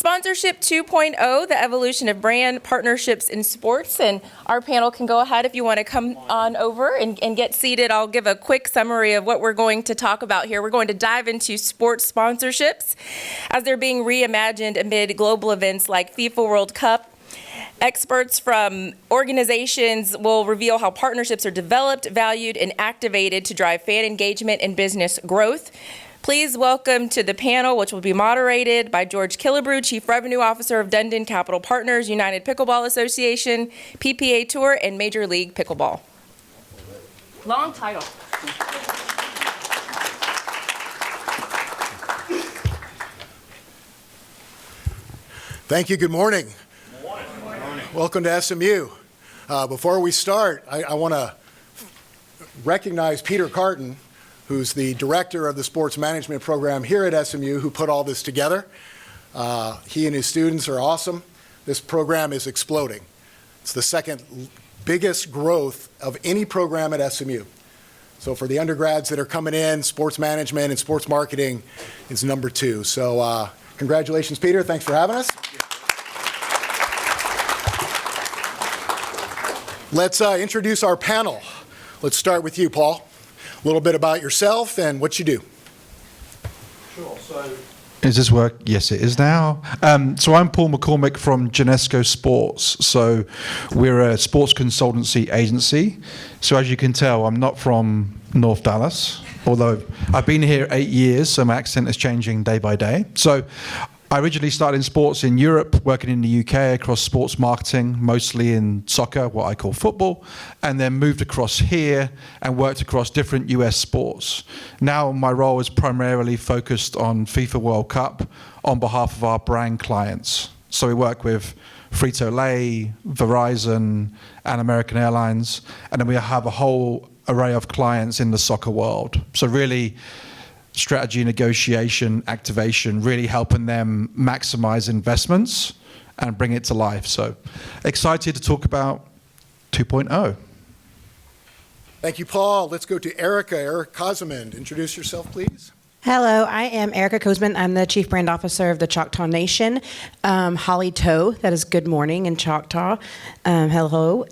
Sponsorship 2.0, the evolution of brand partnerships in sports. And our panel can go ahead if you want to come on over and get seated. I'll give a quick summary of what we're going to talk about here. We're going to dive into sports sponsorships as they're being reimagined amid global events like FIFA World Cup. Experts from organizations will reveal how partnerships are developed, valued, and activated to drive fan engagement and business growth. Please welcome to the panel, which will be moderated by George Killebrew, Chief Revenue Officer of Dundon Capital Partners, United Pickleball Association, PPA Tour, and Major League Pickleball. Long title. Thank you. Good morning. Good morning. Welcome to SMU. Before we start, I want to recognize Peter Carton, who's the director of the sports management program here at SMU, who put all this together. He and his students are awesome. This program is exploding. It's the second biggest growth of any program at SMU. So for the undergrads that are coming in, sports management and sports marketing is number 2. So congratulations, Peter. Thanks for having us. Let's introduce our panel. Let's start with you, Paul. A little bit about yourself and what you do. Sure. So, is this work? Yes, it is now. So I'm Paul McCormick from Genesco Sports. So we're a sports consultancy agency. So as you can tell, I'm not from North Dallas, although I've been here 8 years, so my accent is changing day by day. So I originally started in sports in Europe, working in the UK across sports marketing, mostly in soccer, what I call football, and then moved across here and worked across different US sports. Now my role is primarily focused on FIFA World Cup on behalf of our brand clients. So we work with Frito-Lay, Verizon, and American Airlines, and then we have a whole array of clients in the soccer world. So really, strategy, negotiation, activation, really helping them maximize investments and bring it to life. So excited to talk about 2.0. Thank you, Paul. Let's go to Erika. Erika Kosemund. Introduce yourself, please. Hello, I am Erika Kosemund. I'm the Chief Brand Officer of the Choctaw Nation. Holly Toe, that is good morning in Choctaw. Hello.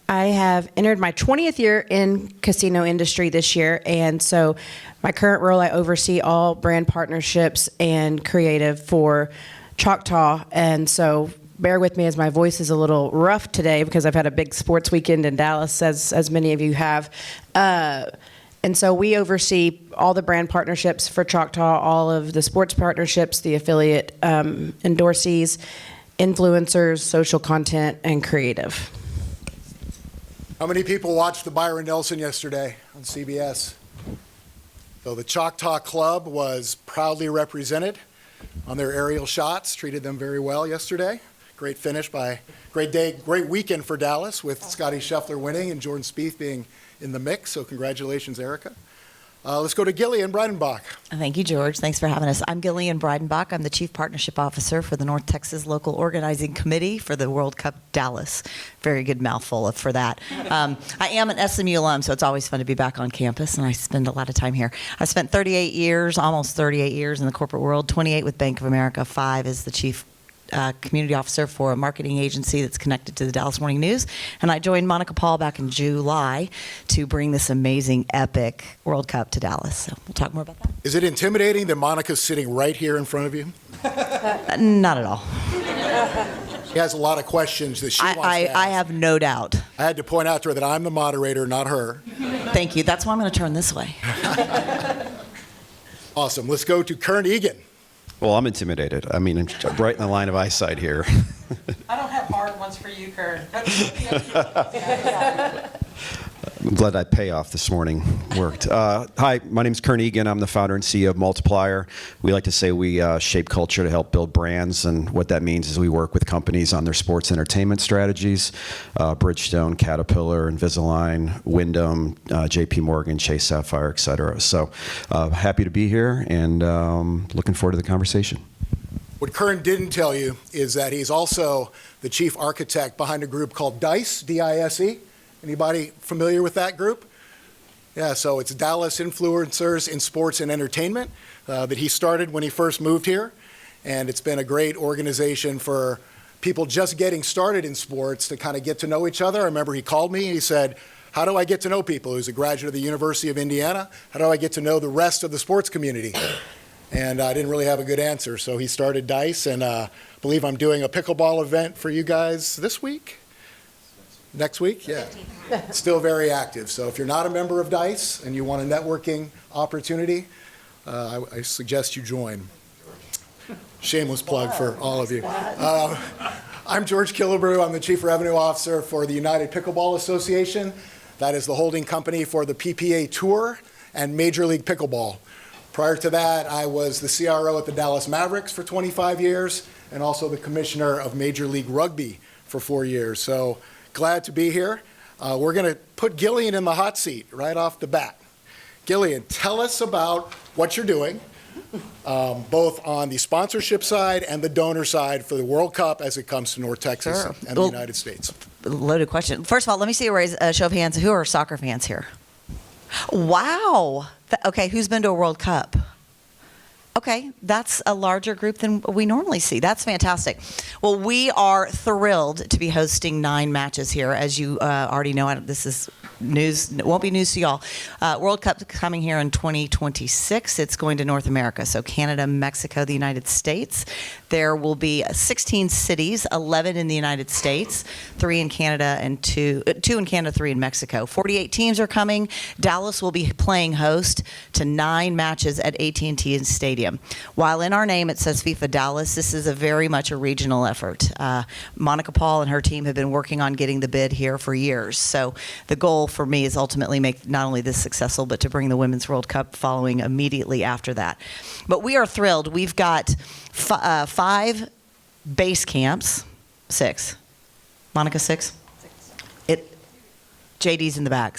I have entered my 20th year in casino industry this year, and so my current role, I oversee all brand partnerships and creative for Choctaw, and so bear with me as my voice is a little rough today because I've had a big sports weekend in Dallas, as many of you have. And so we oversee all the brand partnerships for Choctaw, all of the sports partnerships, the affiliate endorsees, influencers, social content, and creative. How many people watched the Byron Nelson yesterday on CBS? So the Choctaw Club was proudly represented on their aerial shots, treated them very well yesterday. Great finish great weekend for Dallas with Scotty Scheffler winning and Jordan Spieth being in the mix. So congratulations, Erika. Let's go to Gillian Breidenbach. Thank you, George. Thanks for having us. I'm Gillian Breidenbach. I'm the Chief Partnership Officer for the North Texas Local Organizing Committee for the World Cup Dallas. Very good mouthful for that. I am an SMU alum, so it's always fun to be back on campus, and I spend a lot of time here. I spent 38 years, almost 38 years in the corporate world, 28 with Bank of America, 5 as the Chief Community Officer for a marketing agency that's connected to the Dallas Morning News. And I joined Monica Paul back in July to bring this amazing, epic World Cup to Dallas. So we'll talk more about that. Is it intimidating that Monica's sitting right here in front of you? Not at all. She has a lot of questions that she wants to ask. I have no doubt. I had to point out to her that I'm the moderator, not her. Thank you. That's why I'm going to turn this way. Awesome. Let's go to Kern Egan. Well, I'm intimidated. I mean, I'm right in the line of eyesight here. I don't have hard ones for you, Kern. I'm glad that payoff this morning worked. Hi, my name's Kern Egan. I'm the founder and CEO of Multiplier. We like to say we shape culture to help build brands, and what that means is we work with companies on their sports entertainment strategies, Bridgestone, Caterpillar, Invisalign, Wyndham, JP Morgan, Chase Sapphire, et cetera. So happy to be here and looking forward to the conversation. What Kern didn't tell you is that he's also the chief architect behind a group called DICE, D-I-S-E. Anybody familiar with that group? Yeah, so it's Dallas Influencers in Sports and Entertainment that he started when he first moved here. and it's been a great organization for people just getting started in sports to kind of get to know each other. I remember he called me and he said, how do I get to know people? He was a graduate of the University of Indiana. How do I get to know the rest of the sports community? And I didn't really have a good answer, so he started DICE, and I believe I'm doing a pickleball event for you guys this week? Next week? Yeah. Still very active. So if you're not a member of DICE and you want a networking opportunity, I suggest you join. Shameless plug for all of you. I'm George Killebrew. I'm the Chief Revenue Officer for the United Pickleball Association. That is the holding company for the PPA Tour and Major League Pickleball. Prior to that, I was the CRO at the Dallas Mavericks for 25 years and also the commissioner of Major League Rugby for 4 years. So glad to be here. We're going to put Gillian in the hot seat right off the bat. Gillian, tell us about what you're doing, both on the sponsorship side and the donor side for the World Cup as it comes to North Texas Sure. and the United States. Loaded question. First of all, let me see a show of hands. Who are soccer fans here? Wow. Okay, who's been to a World Cup? Okay, that's a larger group than we normally see. That's fantastic. Well, we are thrilled to be hosting 9 matches here. As you already know, this is news. It won't be news to y'all. World Cup coming here in 2026. It's going to North America, so Canada, Mexico, the United States. There will be 16 cities, 11 in the United States, 3 in Canada, and 2 in Canada, 3 in Mexico. 48 teams are coming. Dallas will be playing host to 9 matches at AT&T Stadium. While in our name it says FIFA Dallas, this is very much a regional effort. Monica Paul and her team have been working on getting the bid here for years. So the goal for me is ultimately make not only this successful, but to bring the Women's World Cup following immediately after that. But we are thrilled. We've got 5 base camps. 6. Monica, 6? JD's in the back.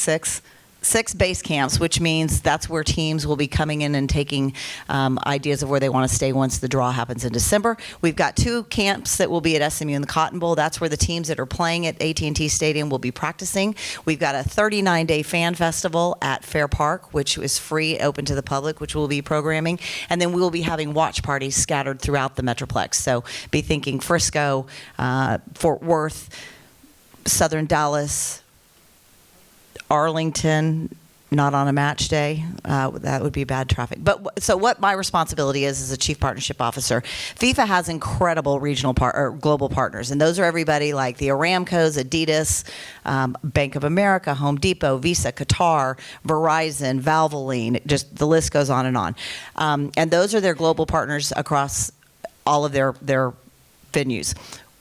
6 base camps, which means that's where teams will be coming in and taking ideas of where they want to stay once the draw happens in December. We've got 2 camps that will be at SMU in the Cotton Bowl. That's where the teams that are playing at AT&T Stadium will be practicing. We've got a 39-day fan festival at Fair Park, which is free, open to the public, which we'll be programming. And then we will be having watch parties scattered throughout the Metroplex. So be thinking Frisco, Fort Worth, Southern Dallas, Arlington, not on a match day. That would be bad traffic. But so what my responsibility is as a chief partnership officer, FIFA has incredible regional or global partners, and those are everybody like the Aramcos, Adidas, Bank of America, Home Depot, Visa, Qatar, Verizon, Valvoline, just the list goes on. And those are their global partners across all of their venues.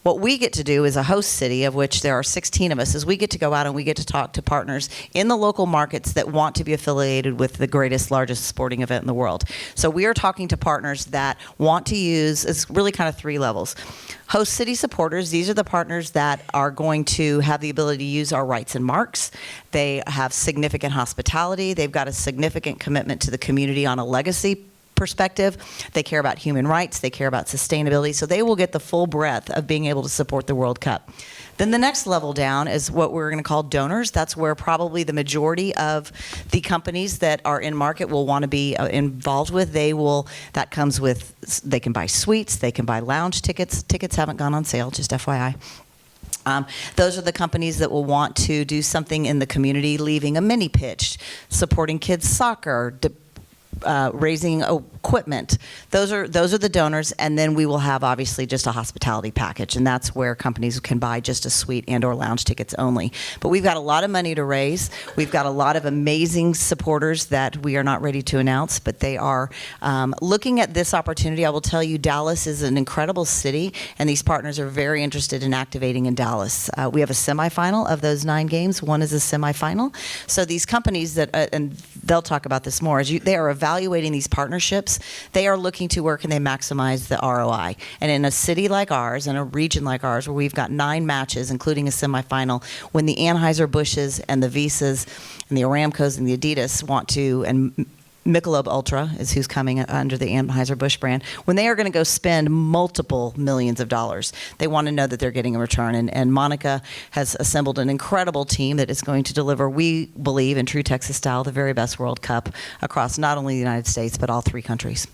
What we get to do as a host city, of which there are 16 of us, is we get to go out and we get to talk to partners in the local markets that want to be affiliated with the greatest, largest sporting event in the world. So we are talking to partners that want to use, it's really kind of 3 levels. Host city supporters, these are the partners that are going to have the ability to use our rights and marks. They have significant hospitality. They've got a significant commitment to the community on a legacy perspective. They care about human rights. They care about sustainability. So they will get the full breadth of being able to support the World Cup. Then the next level down is what we're going to call donors. That's where probably the majority of the companies that are in market will want to be involved with. That comes with, they can buy suites, they can buy lounge tickets. Tickets haven't gone on sale, just FYI. Those are the companies that will want to do something in the community, leaving a mini pitch, supporting kids soccer, raising equipment. Those are the donors, and then we will have obviously just a hospitality package, and that's where companies can buy just a suite and or lounge tickets only. But we've got a lot of money to raise. We've got a lot of amazing supporters that we are not ready to announce, but they are looking at this opportunity. I will tell you, Dallas is an incredible city, and these partners are very interested in activating in Dallas. We have a semifinal of those 9 games. One is a semifinal. So these companies that, and they'll talk about this more, they are evaluating these partnerships. They are looking to where can they maximize the ROI. And in a city like ours, in a region like ours, where we've got 9 matches, including a semifinal, when the Anheuser-Busch's and the Visas and the Aramcos and the Adidas want to, and Michelob Ultra is who's coming under the Anheuser-Busch brand, when they are going to go spend multiple millions of dollars, they want to know that they're getting a return. And Monica has assembled an incredible team that is going to deliver, we believe, in true Texas style, the very best World Cup across not only the United States, but all 3 countries.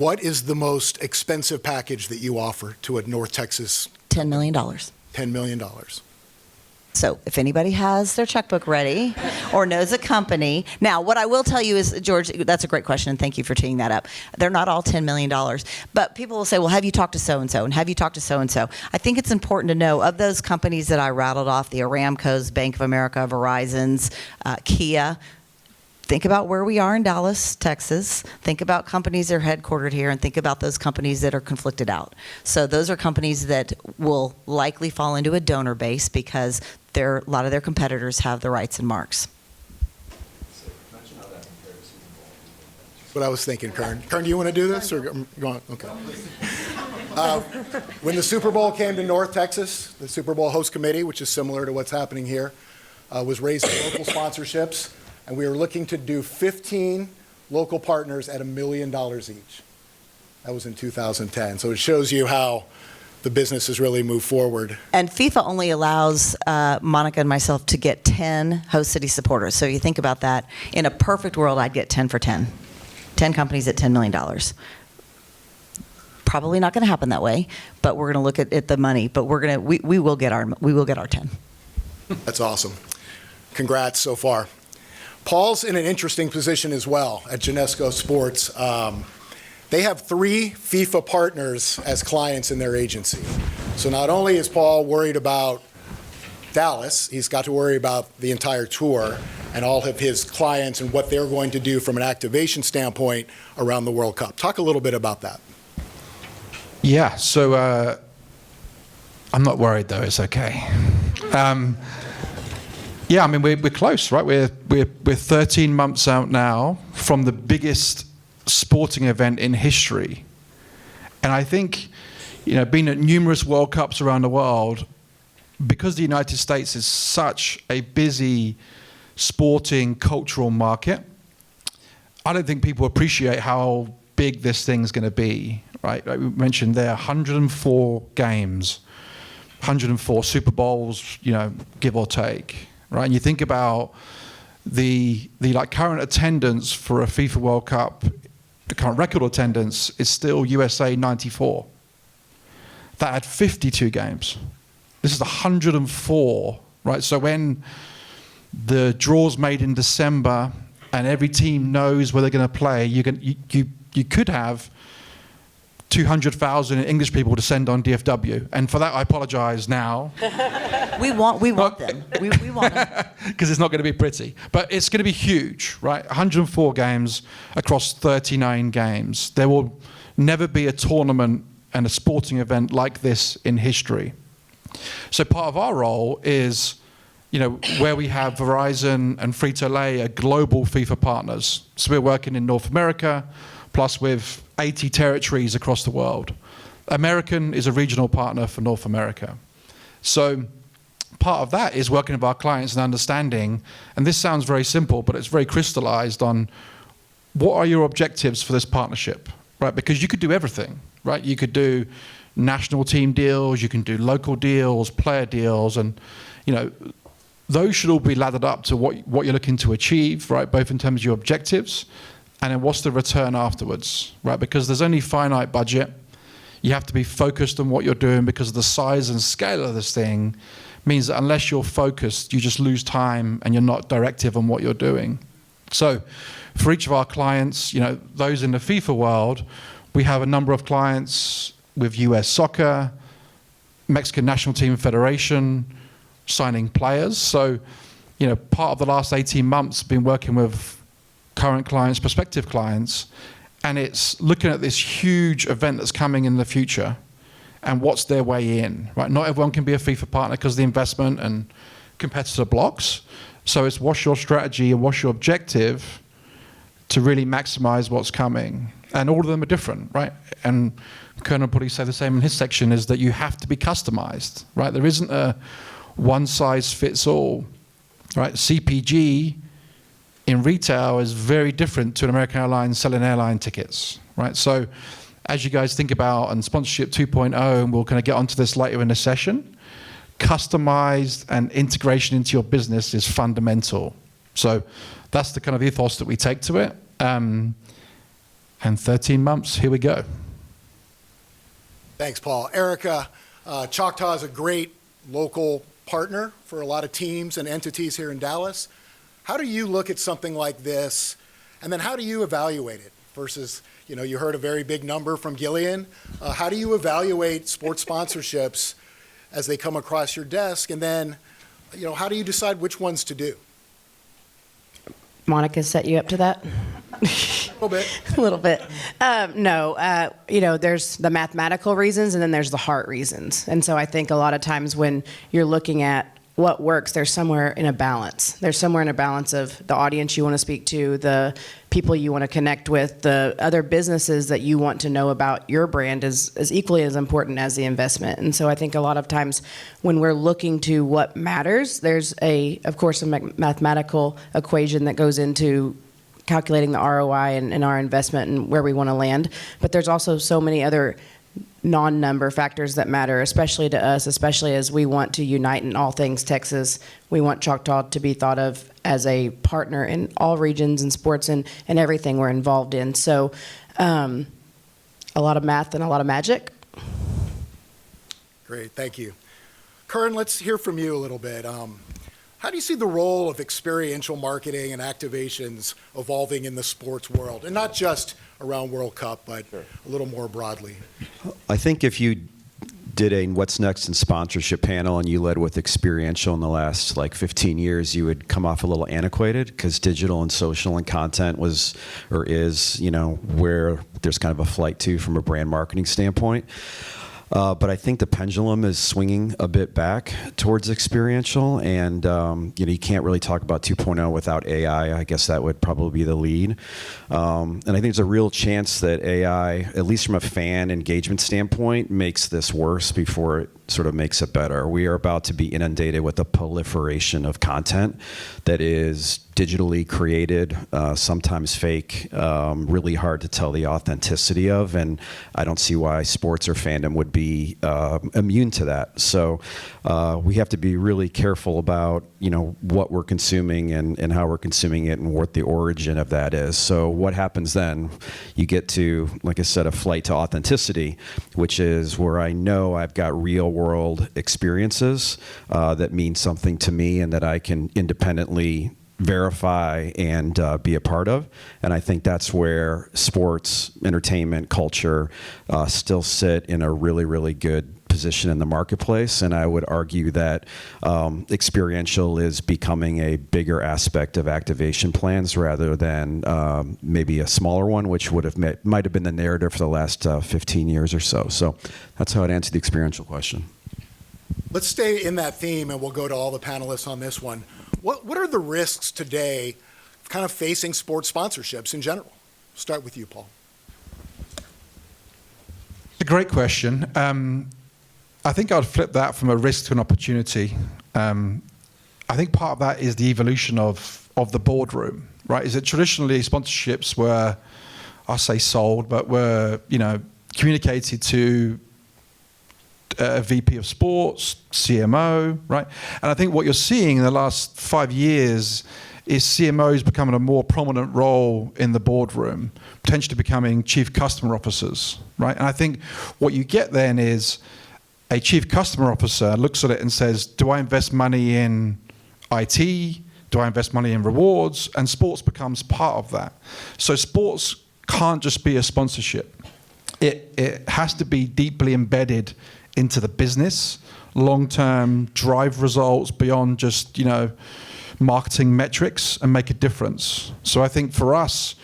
What is the most expensive package that you offer to a North Texas $10 million. $10 million? So if anybody has their checkbook ready or knows a company. Now, what I will tell you is, George, that's a great question, and thank you for teeing that up. They're not all $10 million. But people will say, well, have you talked to so-and-so? And have you talked to so-and-so? I think it's important to know, of those companies that I rattled off, the Aramco's, Bank of America, Verizon's, Kia, think about where we are in Dallas, Texas. Think about companies that are headquartered here, and think about those companies that are conflicted out. So those are companies that will likely fall into a donor base because a lot of their competitors have the rights and marks. That's what I was thinking, Kern. Kern, do you want to do this? Or go on? Okay. When the Super Bowl came to North Texas, the Super Bowl host committee, which is similar to what's happening here, was raising local sponsorships, and we were looking to do 15 local partners at $1 million each. That was in 2010. So it shows you how the business has really moved forward. And FIFA only allows Monica and myself to get 10 host city supporters. So you think about that. In a perfect world, I'd get 10 for 10. 10 companies at $10 million. Probably not going to happen that way, but we're going to look at the money. But we will get our 10. That's awesome. Congrats so far. Paul's in an interesting position as well at Genesco Sports. They have 3 FIFA partners as clients in their agency. So not only is Paul worried about Dallas, he's got to worry about the entire tour and all of his clients and what they're going to do from an activation standpoint around the World Cup. Talk a little bit about that. Yeah, so I'm not worried though, it's okay. Yeah, I mean, we're close, right? We're 13 months out now from the biggest sporting event in history. And I think, being at numerous World Cups around the world, because the United States is such a busy sporting cultural market, I don't think people appreciate how big this thing's going to be, right? Like we mentioned there, 104 games, 104 Super Bowls, give or take, right? And you think about the current attendance for a FIFA World Cup. The current record attendance is still USA 94. That had 52 games. This is 104, right? So when the draw's made in December and every team knows where they're going to play, you could have 200,000 English people descend on DFW. And for that, I apologize now. We want them. We want them. Because it's not going to be pretty. But it's going to be huge, right? 104 games across 39 games. There will never be a tournament and a sporting event like this in history. So part of our role is, where we have Verizon and Frito-Lay are global FIFA partners. So we're working in North America, plus with 80 territories across the world. American is a regional partner for North America. So part of that is working with our clients and understanding, and this sounds very simple, but it's very crystallized on what are your objectives for this partnership, right? Because you could do everything, right? You could do national team deals, you can do local deals, player deals, and those should all be laddered up to what you're looking to achieve, right? Both in terms of your objectives and then what's the return afterwards, right? Because there's only finite budget. You have to be focused on what you're doing because the size and scale of this thing means that unless you're focused, you just lose time and you're not directive on what you're doing. So for each of our clients, those in the FIFA world, we have a number of clients with US Soccer, Mexican National Team Federation, signing players. So, part of the last 18 months been working with current clients, prospective clients, and it's looking at this huge event that's coming in the future and what's their way in, right? Not everyone can be a FIFA partner because of the investment and competitor blocks. So it's what's your strategy and what's your objective to really maximize what's coming. And all of them are different, right? And Kern will probably say the same in his section, is that you have to be customized, right? There isn't a one size fits all, right? CPG in retail is very different to an American Airlines selling airline tickets, right? So as you guys think about and sponsorship 2.0, and we'll kind of get onto this later in the session, customized and integration into your business is fundamental. So that's the kind of ethos that we take to it. And 13 months, here we go. Thanks, Paul. Erika, Choctaw is a great local partner for a lot of teams and entities here in Dallas. How do you look at something like this, and then how do you evaluate it versus, you heard a very big number from Gillian. How do you evaluate sports sponsorships as they come across your desk, and then, how do you decide which ones to do? Monica set you up to that? A little bit. A little bit. No, there's the mathematical reasons and then there's the heart reasons. And so I think a lot of times when you're looking at what works, there's somewhere in a balance. There's somewhere in a balance of the audience you want to speak to, the people you want to connect with, the other businesses that you want to know about your brand is equally as important as the investment. And so I think a lot of times when we're looking to what matters, there's of course, a mathematical equation that goes into calculating the ROI and our investment and where we want to land. But there's also so many other non-number factors that matter, especially to us, especially as we want to unite in all things Texas. We want Choctaw to be thought of as a partner in all regions and sports and everything we're involved in. So a lot of math and a lot of magic. Great, thank you. Kern, let's hear from you a little bit. How do you see the role of experiential marketing and activations evolving in the sports world? And not just around World Cup, but a little more broadly. I think if you did a What's Next in Sponsorship panel and you led with experiential in the last 15 years, you would come off a little antiquated because digital and social and content was or is, where there's kind of a flight to from a brand marketing standpoint. But I think the pendulum is swinging a bit back towards experiential, and you can't really talk about 2.0 without AI. I guess that would probably be the lead. And I think there's a real chance that AI, at least from a fan engagement standpoint, makes this worse before it sort of makes it better. We are about to be inundated with a proliferation of content that is digitally created, sometimes fake, really hard to tell the authenticity of, and I don't see why sports or fandom would be immune to that. So we have to be really careful about what we're consuming and how we're consuming it and what the origin of that is. So what happens then? You get to, like I said, a flight to authenticity, which is where I know I've got real world experiences that mean something to me and that I can independently verify and be a part of. And I think that's where sports, entertainment, culture still sit in a really, really good position in the marketplace. And I would argue that experiential is becoming a bigger aspect of activation plans rather than maybe a smaller one, which might have been the narrative for the last 15 years or so. So that's how I'd answer the experiential question. Let's stay in that theme, and we'll go to all the panelists on this one. What are the risks today kind of facing sports sponsorships in general? Start with you, Paul. It's a great question. I think I'd flip that from a risk to an opportunity. I think part of that is the evolution of the boardroom, right? Is that traditionally sponsorships were, I'll say sold, but were, communicated to a VP of sports, CMO, right? And I think what you're seeing in the last 5 years is CMOs becoming a more prominent role in the boardroom, potentially becoming chief customer officers, right? And I think what you get then is a chief customer officer looks at it and says, do I invest money in IT? Do I invest money in rewards? And sports becomes part of that. So sports can't just be a sponsorship. It has to be deeply embedded into the business, long-term drive results beyond just, marketing metrics and make a difference. So I think for us,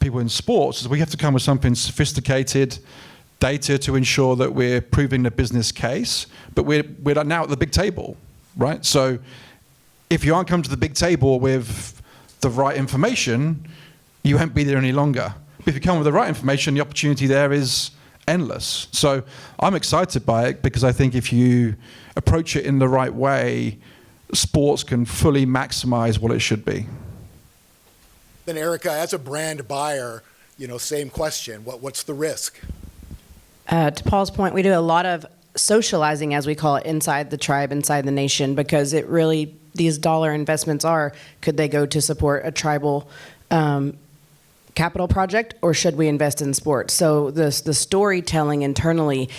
people in sports, we have to come with something sophisticated, data to ensure that we're proving the business case, but we're now at the big table, right? So if you aren't coming to the big table with the right information, you won't be there any longer. But if you come with the right information, the opportunity there is endless. So I'm excited by it because I think if you approach it in the right way, sports can fully maximize what it should be. Then Erika, as a brand buyer, same question. What's the risk? To Paul's point, we do a lot of socializing, as we call it, inside the tribe, inside the nation, because it really, these dollar investments could they go to support a tribal capital project or should we invest in sports? So the storytelling internally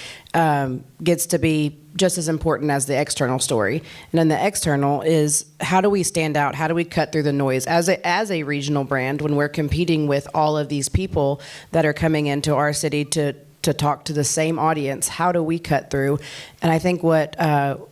gets to be just as important as the external story. And then the external is, how do we stand out? How do we cut through the noise as a regional brand when we're competing with all of these people that are coming into our city to talk to the same audience? How do we cut through? And I think what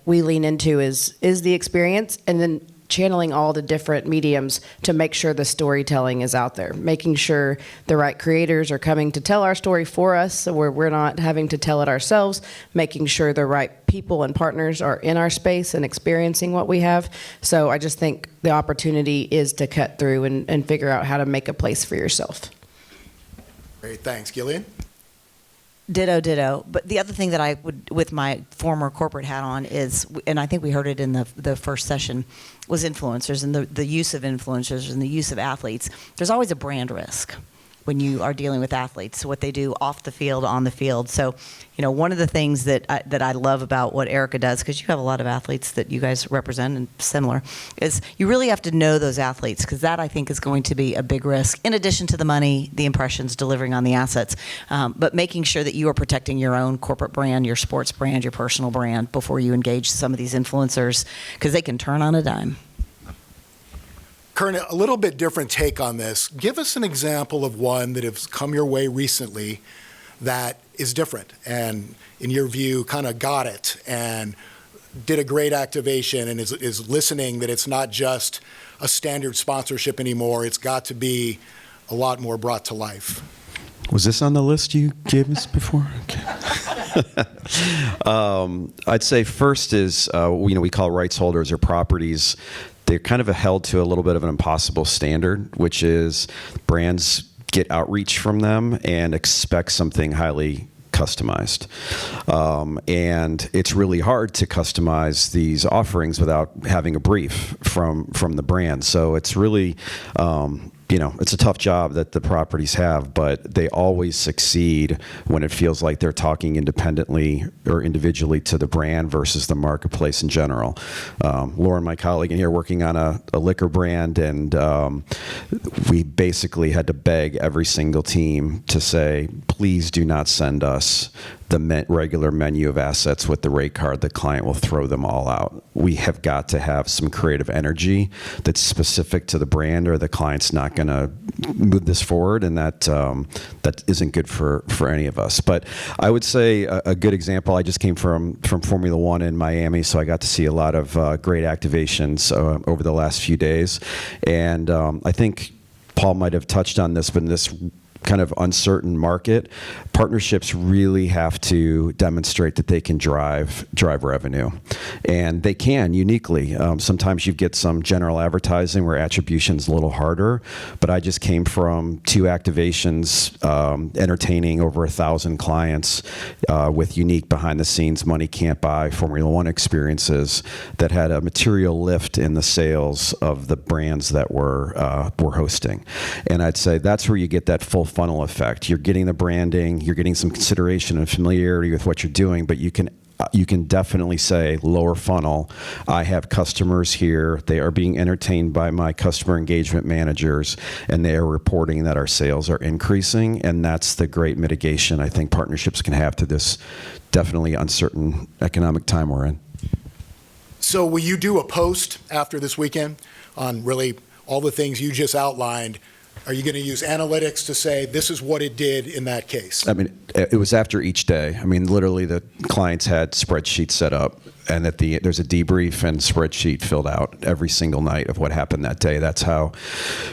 we lean into is the experience, and then channeling all the different mediums to make sure the storytelling is out there, making sure the right creators are coming to tell our story for us so we're not having to tell it ourselves, making sure the right people and partners are in our space and experiencing what we have. So I just think the opportunity is to cut through and figure out how to make a place for yourself. Great, thanks. Gillian? Ditto. But the other thing that I would, with my former corporate hat on, is, and I think we heard it in the first session, was influencers and the use of influencers and the use of athletes. There's always a brand risk when you are dealing with athletes, what they do off the field, on the field. So, one of the things that I love about what Erika does, because you have a lot of athletes that you guys represent and similar, is you really have to know those athletes, because that, I think, is going to be a big risk, in addition to the money, the impressions, delivering on the assets, but making sure that you are protecting your own corporate brand, your sports brand, your personal brand, before you engage some of these influencers, because they can turn on a dime. Kern, a little bit different take on this. Give us an example of one that has come your way recently that is different and, in your view, kind of got it and did a great activation and is listening that it's not just a standard sponsorship anymore. It's got to be a lot more brought to life. Was this on the list you gave us before? Okay. I'd say first is, we call rights holders or properties. They're kind of held to a little bit of an impossible standard, which is brands get outreach from them and expect something highly customized. And it's really hard to customize these offerings without having a brief from the brand. So it's really, it's a tough job that the properties have, but they always succeed when it feels like they're talking independently or individually to the brand versus the marketplace in general. Lauren, my colleague in here, working on a liquor brand, and we basically had to beg every single team to say, please do not send us the regular menu of assets with the rate card. The client will throw them all out. We have got to have some creative energy that's specific to the brand, or the client's not going to move this forward, and that isn't good for any of us. But I would say a good example, I just came from Formula One in Miami, so I got to see a lot of great activations over the last few days. And I think Paul might have touched on this, but in this kind of uncertain market, partnerships really have to demonstrate that they can drive revenue, and they can uniquely. Sometimes you get some general advertising where attribution's a little harder, but I just came from 2 activations entertaining over 1,000 clients with unique behind-the-scenes money can't buy Formula One experiences that had a material lift in the sales of the brands that we're hosting. And I'd say that's where you get that full funnel effect. You're getting the branding, you're getting some consideration and familiarity with what you're doing, but you can definitely say lower funnel. I have customers here. They are being entertained by my customer engagement managers, and they are reporting that our sales are increasing. And that's the great mitigation I think partnerships can have to this definitely uncertain economic time we're in. So will you do a post after this weekend on really all the things you just outlined? Are you going to use analytics to say this is what it did in that case? I mean, it was after each day. I mean, literally the clients had spreadsheets set up, and there's a debrief and spreadsheet filled out every single night of what happened that day. That's how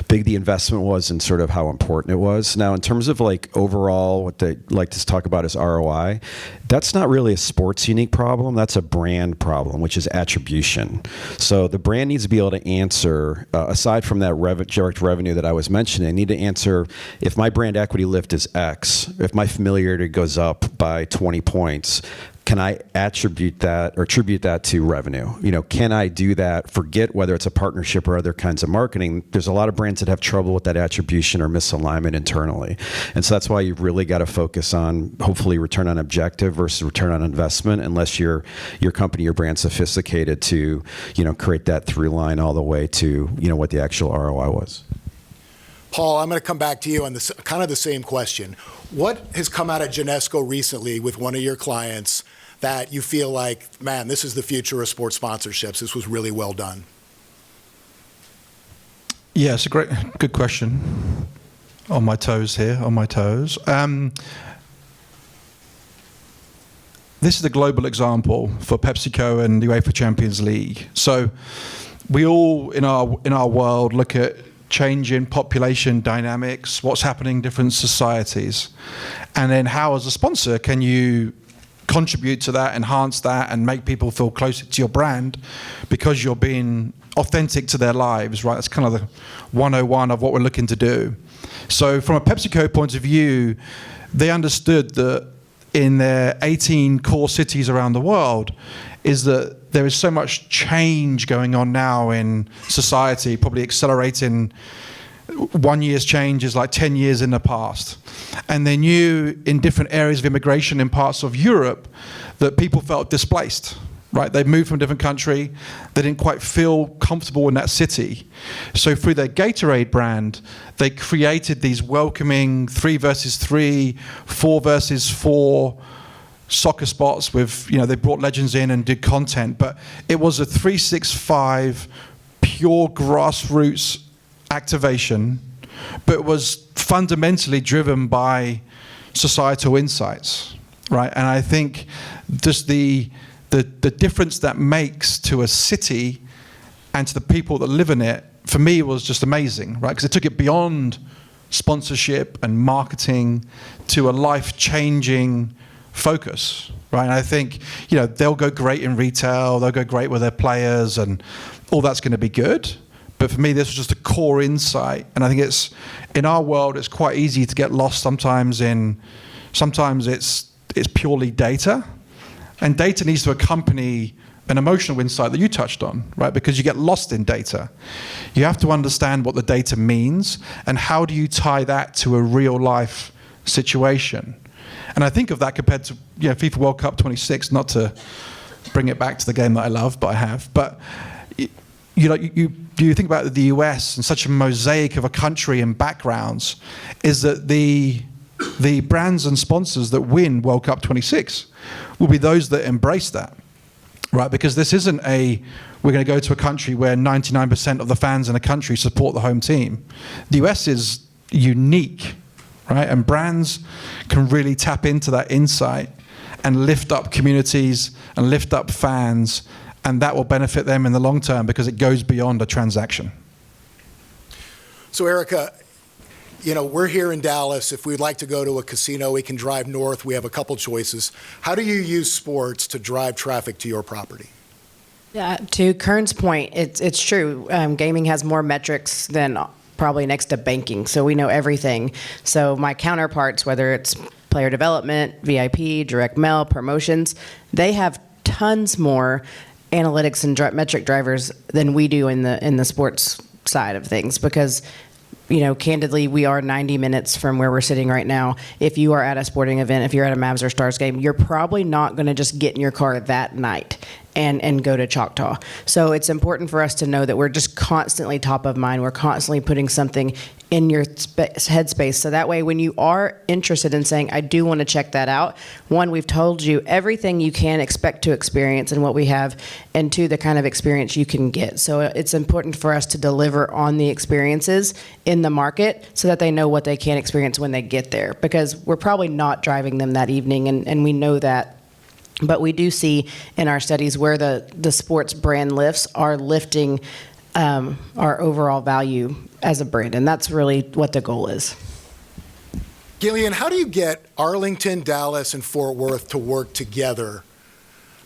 big the investment was and sort of how important it was. Now, in terms of like overall, what they like to talk about is ROI. That's not really a sports unique problem. That's a brand problem, which is attribution. So the brand needs to be able to answer, aside from that direct revenue that I was mentioning, they need to answer, if my brand equity lift is X, if my familiarity goes up by 20 points, can I attribute that to revenue? Can I do that? Forget whether it's a partnership or other kinds of marketing. There's a lot of brands that have trouble with that attribution or misalignment internally. And so that's why you've really got to focus on hopefully return on objective versus return on investment, unless your company, your brand's sophisticated to, create that through line all the way to, what the actual ROI was. Paul, I'm going to come back to you on this, kind of the same question. What has come out of Genesco recently with one of your clients that you feel like, man, this is the future of sports sponsorships? This was really well done. Yeah, it's a good question. On my toes here, on my toes. This is a global example for PepsiCo and the UEFA Champions League. So we all in our world look at changing population dynamics, what's happening in different societies, and then how as a sponsor can you contribute to that, enhance that, and make people feel closer to your brand because you're being authentic to their lives, right? That's kind of the 101 of what we're looking to do. So from a PepsiCo point of view, they understood that in their 18 core cities around the world is that there is so much change going on now in society, probably accelerating. 1 year's change is like 10 years in the past. And they knew in different areas of immigration in parts of Europe that people felt displaced, right? They moved from a different country. They didn't quite feel comfortable in that city. So through their Gatorade brand, they created these welcoming 3 versus 3, 4 versus 4 soccer spots with, they brought legends in and did content. But it was a 365 pure grassroots activation, but was fundamentally driven by societal insights, right? And I think just the difference that makes to a city and to the people that live in it, for me, was just amazing, right? Because it took it beyond sponsorship and marketing to a life-changing focus, right? And I think, they'll go great in retail, they'll go great with their players, and all that's going to be good. But for me, this was just a core insight. And I think in our world, it's quite easy to get lost sometimes it's purely data. And data needs to accompany an emotional insight that you touched on, right? Because you get lost in data. You have to understand what the data means and how do you tie that to a real life situation. And I think of that compared to FIFA World Cup 26, not to bring it back to the game that I love, but I have. But you think about the US and such a mosaic of a country and backgrounds, is that the brands and sponsors that win World Cup 26 will be those that embrace that, right? Because this isn't we're going to go to a country where 99% of the fans in a country support the home team. The US is unique, right? And brands can really tap into that insight and lift up communities and lift up fans, and that will benefit them in the long term because it goes beyond a transaction. So Erika, we're here in Dallas. If we'd like to go to a casino, we can drive north. We have a couple choices. How do you use sports to drive traffic to your property? Yeah, to Kern's point, it's true. Gaming has more metrics than probably next to banking, so we know everything. So my counterparts, whether it's player development, VIP, direct mail, promotions, they have tons more analytics and metric drivers than we do in the sports side of things, because candidly, we are 90 minutes from where we're sitting right now. If you are at a sporting event, if you're at a Mavs or Stars game, you're probably not going to just get in your car that night and go to Choctaw. So it's important for us to know that we're just constantly top of mind. We're constantly putting something in your headspace. So that way, when you are interested in saying, I do want to check that out, one, we've told you everything you can expect to experience and what we have, and two, the kind of experience you can get. So it's important for us to deliver on the experiences in the market so that they know what they can experience when they get there, because we're probably not driving them that evening, and we know that. But we do see in our studies where the sports brand lifts are lifting our overall value as a brand, and that's really what the goal is. Gillian, how do you get Arlington, Dallas, and Fort Worth to work together,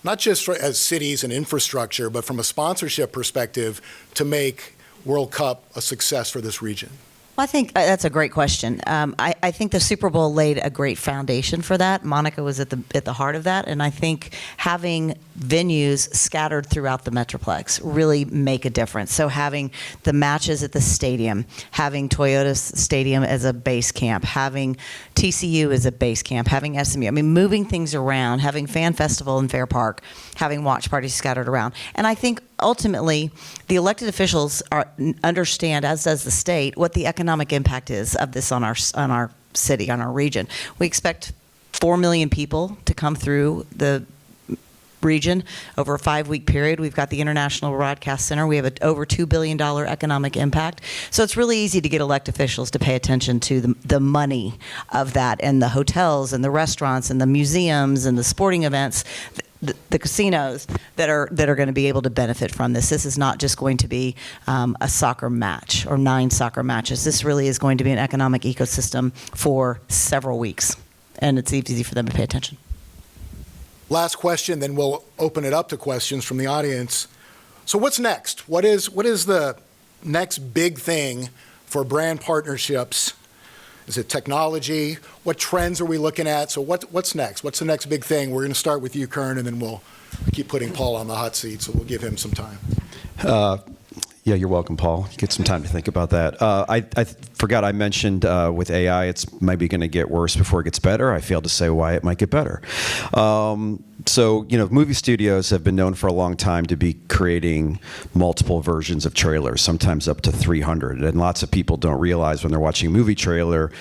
not just as cities and infrastructure, but from a sponsorship perspective, to make World Cup a success for this region? Well, I think that's a great question. I think the Super Bowl laid a great foundation for that. Monica was at the heart of that, and I think having venues scattered throughout the Metroplex really make a difference. So having the matches at the stadium, having Toyota Stadium as a base camp, having TCU as a base camp, having SMU. I mean, moving things around, having Fan Festival in Fair Park, having watch parties scattered around. And I think ultimately, the elected officials understand, as does the state, what the economic impact is of this on our city, on our region. We expect 4 million people to come through the region over a 5-week period. We've got the International Broadcast Center. We have over $2 billion economic impact. So it's really easy to get elected officials to pay attention to the money of that, and the hotels and the restaurants and the museums and the sporting events, the casinos that are going to be able to benefit from this. This is not just going to be a soccer match or 9 soccer matches. This really is going to be an economic ecosystem for several weeks, and it's easy for them to pay attention. Last question, then we'll open it up to questions from the audience. So what's next? What is the next big thing for brand partnerships? Is it technology? What trends are we looking at? So what's next? What's the next big thing? We're going to start with you, Kern, and then we'll keep putting Paul on the hot seat, so we'll give him some time. Yeah, you're welcome, Paul. You get some time to think about that. I forgot I mentioned with AI, it's maybe going to get worse before it gets better. I failed to say why it might get better. So, movie studios have been known for a long time to be creating multiple versions of trailers, sometimes up to 300. And lots of people don't realize when they're watching a movie trailer,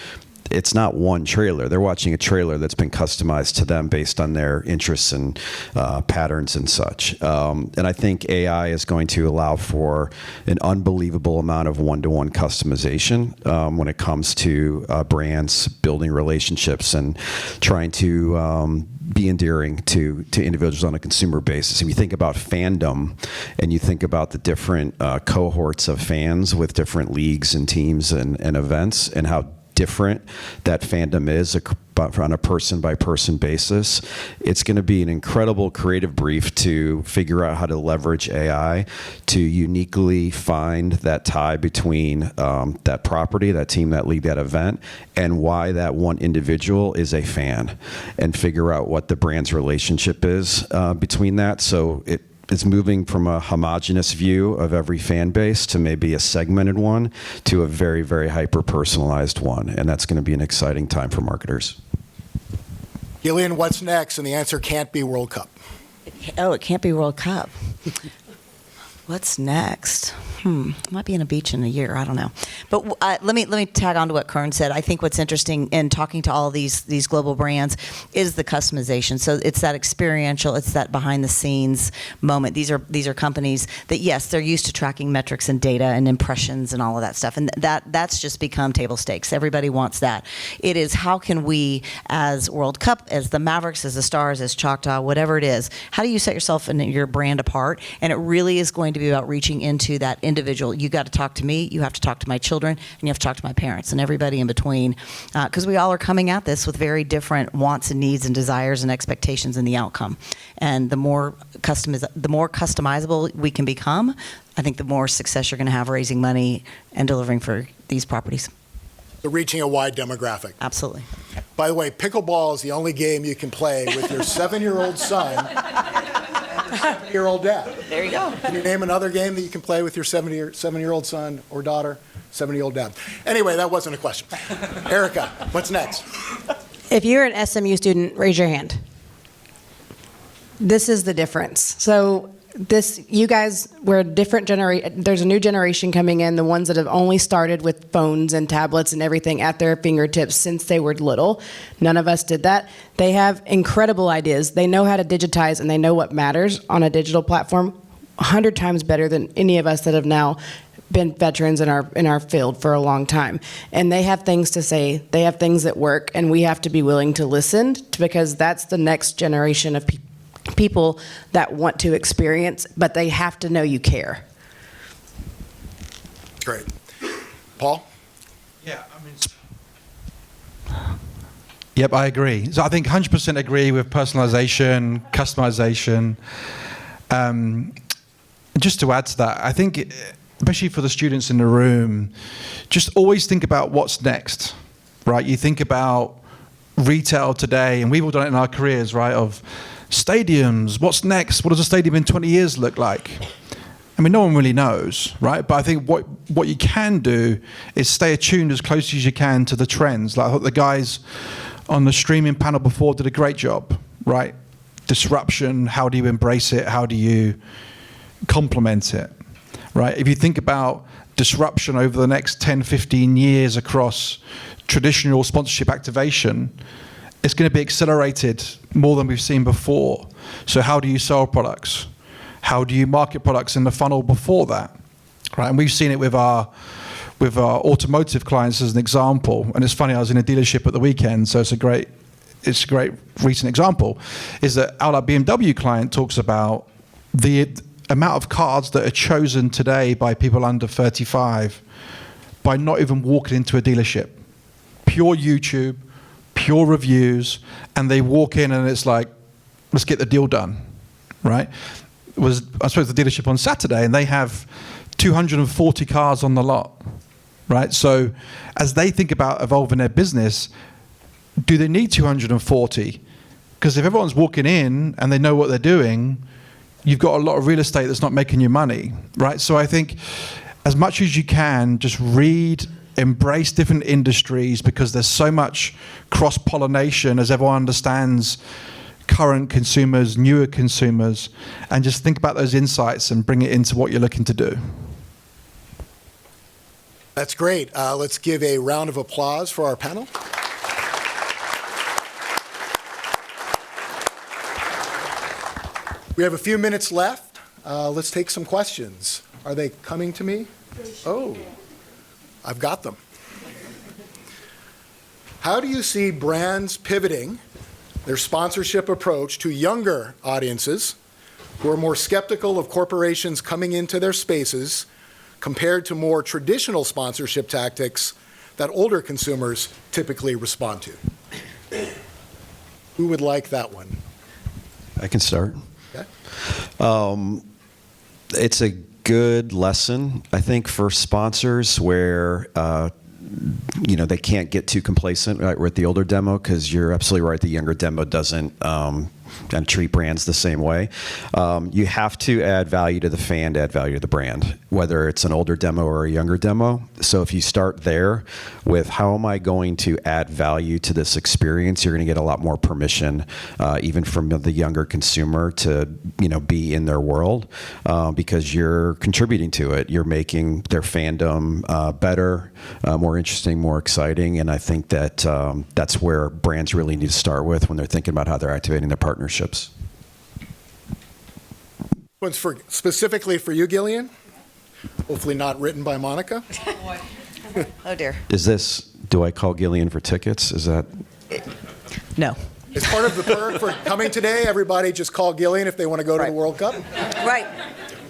it's not one trailer. They're watching a trailer that's been customized to them based on their interests and patterns and such. And I think AI is going to allow for an unbelievable amount of one-to-one customization when it comes to brands building relationships and trying to be endearing to individuals on a consumer basis. And you think about fandom, and you think about the different cohorts of fans with different leagues and teams and events, and how different that fandom is on a person-by-person basis. It's going to be an incredible creative brief to figure out how to leverage AI to uniquely find that tie between that property, that team, that league, that event, and why that one individual is a fan, and figure out what the brand's relationship is between that. So it's moving from a homogenous view of every fan base to maybe a segmented one to a very, very hyper-personalized one. And that's going to be an exciting time for marketers. Gillian, what's next? And the answer can't be World Cup. It can't be World Cup. What's next? Might be in a beach in a year. I don't know. But let me tag on to what Kern said. I think what's interesting in talking to all these global brands is the customization. So it's that experiential, it's that behind the scenes moment. These are companies that, yes, they're used to tracking metrics and data and impressions and all of that stuff, and that's just become table stakes. Everybody wants that. It is, how can we, as World Cup, as the Mavericks, as the Stars, as Choctaw, whatever it is, how do you set yourself and your brand apart? And it really is going to be about reaching into that individual. You got to talk to me, you have to talk to my children, and you have to talk to my parents and everybody in between, because we all are coming at this with very different wants and needs and desires and expectations in the outcome. And the more customizable we can become, I think the more success you're going to have raising money and delivering for these properties. So reaching a wide demographic. Absolutely. By the way, pickleball is the only game you can play with your 7-year-old son and your 7-year-old dad. There you go. Can you name another game that you can play with your 7-year-old son or daughter, 7-year-old dad? Anyway, that wasn't a question. Erika, what's next? If you're an SMU student, raise your hand. This is the difference. So you guys, we're a different generation. There's a new generation coming in, the ones that have only started with phones and tablets and everything at their fingertips since they were little. None of us did that. They have incredible ideas. They know how to digitize, and they know what matters on a digital platform 100 times better than any of us that have now been veterans in our field for a long time. And they have things to say. They have things that work, and we have to be willing to listen because that's the next generation of people that want to experience, but they have to know you care. Great. Paul? Yeah, Yep, I agree. So I think 100% agree with personalization, customization. Just to add to that, I think, especially for the students in the room, just always think about what's next, right? You think about retail today, and we've all done it in our careers, right, of stadiums, what's next? What does a stadium in 20 years look like? I mean, no one really knows, right? But I think what you can do is stay attuned as close as you can to the trends. Like I thought the guys on the streaming panel before did a great job, right? Disruption, how do you embrace it? How do you complement it, right? If you think about disruption over the next 10, 15 years across traditional sponsorship activation, it's going to be accelerated more than we've seen before. So how do you sell products? How do you market products in the funnel before that, right? And we've seen it with our automotive clients as an example. And it's funny, I was in a dealership at the weekend, so it's a great recent example, is that our BMW client talks about the amount of cards that are chosen today by people under 35 by not even walking into a dealership. Pure YouTube, pure reviews, and they walk in and it's like, let's get the deal done, right? I suppose the dealership on Saturday, and they have 240 cars on the lot, right? So as they think about evolving their business, do they need 240? Because if everyone's walking in and they know what they're doing, you've got a lot of real estate that's not making you money, right? So I think as much as you can, just read, embrace different industries, because there's so much cross-pollination as everyone understands current consumers, newer consumers, and just think about those insights and bring it into what you're looking to do. That's great. Let's give a round of applause for our panel. We have a few minutes left. Let's take some questions. Are they coming to me? Oh, I've got them. How do you see brands pivoting their sponsorship approach to younger audiences who are more skeptical of corporations coming into their spaces compared to more traditional sponsorship tactics that older consumers typically respond to? Who would like that one? I can start. Okay. It's a good lesson, I think, for sponsors where they can't get too complacent. Right? We're at the older demo, because you're absolutely right. The younger demo doesn't and treat brands the same way. You have to add value to the fan to add value to the brand, whether it's an older demo or a younger demo. So if you start there with how am I going to add value to this experience, you're going to get a lot more permission, even from the younger consumer, to be in their world, because you're contributing to it. You're making their fandom better, more interesting, more exciting, and I think that that's where brands really need to start with when they're thinking about how they're activating their partnerships. One's specifically for you, Gillian. Hopefully not written by Monica. Oh dear. Do I call Gillian for tickets? Is that? No. As part of the perk for coming today, everybody just call Gillian if they want to go to the World Cup. Right.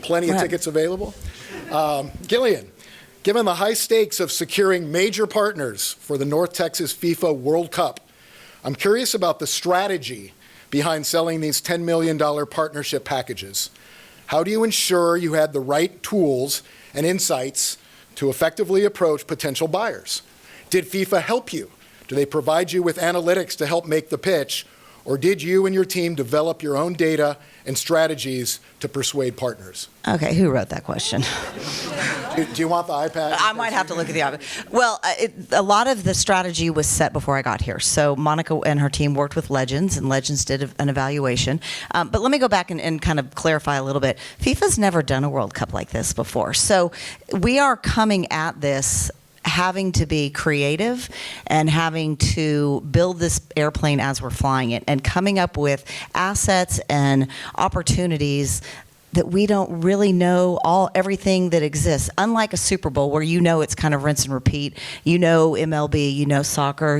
Plenty of tickets available. Gillian, given the high stakes of securing major partners for the North Texas FIFA World Cup, I'm curious about the strategy behind selling these $10 million partnership packages. How do you ensure you had the right tools and insights to effectively approach potential buyers? Did FIFA help you? Do they provide you with analytics to help make the pitch? Or did you and your team develop your own data and strategies to persuade partners? Okay, who wrote that question? Do you want the iPad? I might have to look at the iPad. Well, a lot of the strategy was set before I got here. So Monica and her team worked with Legends, and Legends did an evaluation. But let me go back and kind of clarify a little bit. FIFA's never done a World Cup like this before. So we are coming at this having to be creative and having to build this airplane as we're flying it, and coming up with assets and opportunities that we don't really know everything that exists. Unlike a Super Bowl where it's kind of rinse and repeat, MLB, soccer,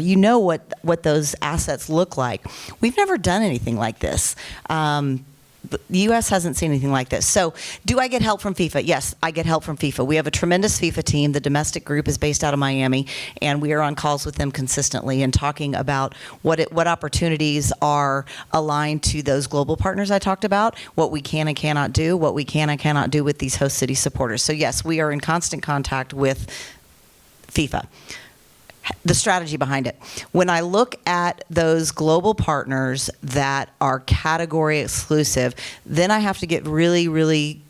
what those assets look like. We've never done anything like this. The U.S. hasn't seen anything like this. So do I get help from FIFA? Yes, I get help from FIFA. We have a tremendous FIFA team. The domestic group is based out of Miami, and we are on calls with them consistently and talking about what opportunities are aligned to those global partners I talked about, what we can and cannot do, what we can and cannot do with these host city supporters. So yes, we are in constant contact with FIFA. The strategy behind it. When I look at those global partners that are category exclusive, then I have to get really, really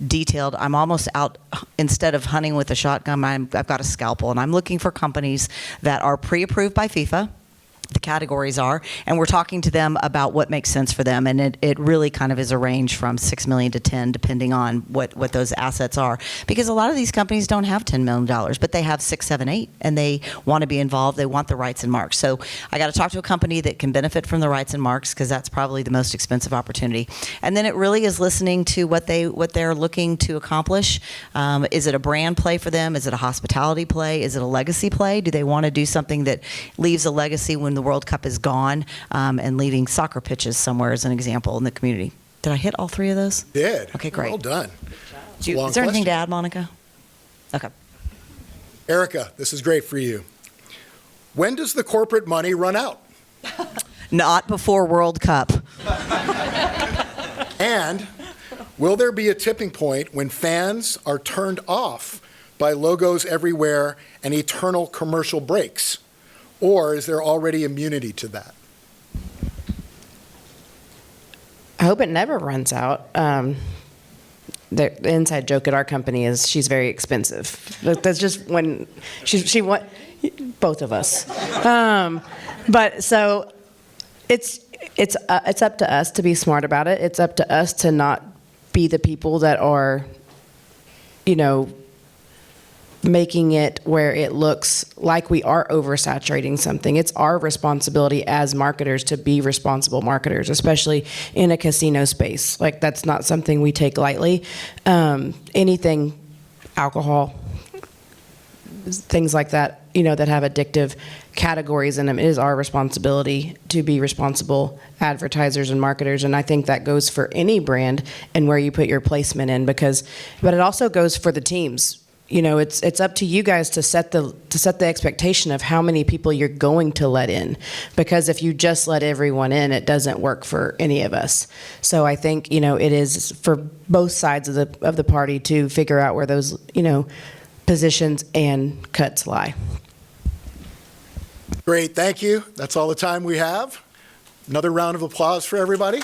detailed. I'm almost out, instead of hunting with a shotgun, I've got a scalpel, and I'm looking for companies that are pre-approved by FIFA, the categories are, and we're talking to them about what makes sense for them. And it really kind of is a range from $6 million to 10, depending on what those assets are. Because a lot of these companies don't have $10 million, but they have 6, 7, 8, and they want to be involved. They want the rights and marks. So I got to talk to a company that can benefit from the rights and marks, because that's probably the most expensive opportunity. And then it really is listening to what they're looking to accomplish. Is it a brand play for them? Is it a hospitality play? Is it a legacy play? Do they want to do something that leaves a legacy when the World Cup is gone, and leaving soccer pitches somewhere as an example in the community? Did I hit all 3 of those? Did. Okay, great. Well done. It's a Is long there anything to question. add, Monica? Okay. Erika, this is great for you. When does the corporate money run out? Not before World Cup. And will there be a tipping point when fans are turned off by logos everywhere and eternal commercial breaks? Or is there already immunity to that? I hope it never runs out. The inside joke at our company is she's very expensive. That's just when she want both of us. But so it's up to us to be smart about it. It's up to us to not be the people that are, making it where it looks like we are oversaturating something. It's our responsibility as marketers to be responsible marketers, especially in a casino space. Like, that's not something we take lightly. Anything, alcohol, things like that, that have addictive categories in them, it is our responsibility to be responsible advertisers and marketers. And I think that goes for any brand and where you put your placement in, but it also goes for the teams. It's up to you guys to set the expectation of how many people you're going to let in, because if you just let everyone in, it doesn't work for any of us. So I think it is for both sides of the party to figure out where those positions and cuts lie. Great, thank you. That's all the time we have. Another round of applause for everybody.